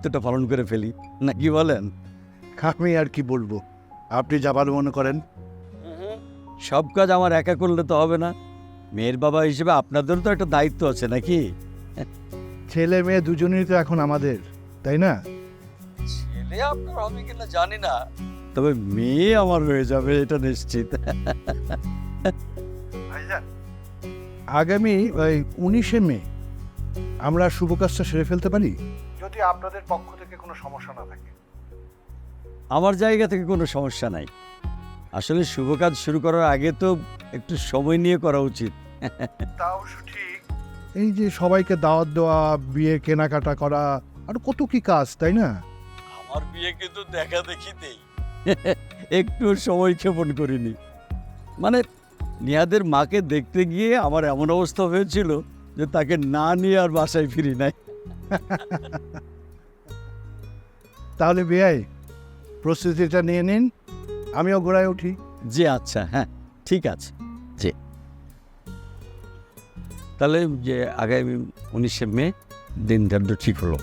দায়িত্বটা পালন করে ফেলি, না কি বলেন? আমি আর কি বলবো, আপনি যা ভালো মনে করেন। সব কাজ আমার একা করলে তো হবে না। মেয়ের বাবা হিসেবে আপনাদেরও তো একটা দায়িত্ব আছে নাকি? ছেলে মেয়ে দুজনেই তো এখন আমাদের, তাই না? ছেলে আপনার হবে কিনা জানি না, তবে মেয়ে আমার হয়ে যাবে এটা নিশ্চিত। আগামী ওই 19শে মে আমরা শুভ কাজটা সেরে ফেলতে পারি, যদি আপনাদের পক্ষ থেকে কোনো সমস্যা না থাকে। আমার জায়গা থেকে কোনো সমস্যা নাই। আসলে শুভ কাজ শুরু করার আগে তো একটু সময় নিয়ে করা উচিত। তা অবশ্য ঠিক। এই যে সবাইকে দাওয়াত দেওয়া, বিয়ে কেনাকাটা করা, আর কত কি কাজ, তাই না? আমার বিয়ে কিন্তু দেখা দেখিতেই একটু সময় ক্ষেপণ করিনি। মানে নিহাদের মাকে দেখতে গিয়ে আমার এমন অবস্থা হয়েছিল যে তাকে না নিয়ে আর বাসায় ফিরি নাই। তাহলে বিয়াই প্রস্তুতিটা নিয়ে নিন, আমিও ঘোড়ায় উঠি। জি আচ্ছা, হ্যাঁ ঠিক আছে। জি, তাহলে যে আগামী 19শে মে দিন ধার্য ঠিক হলো।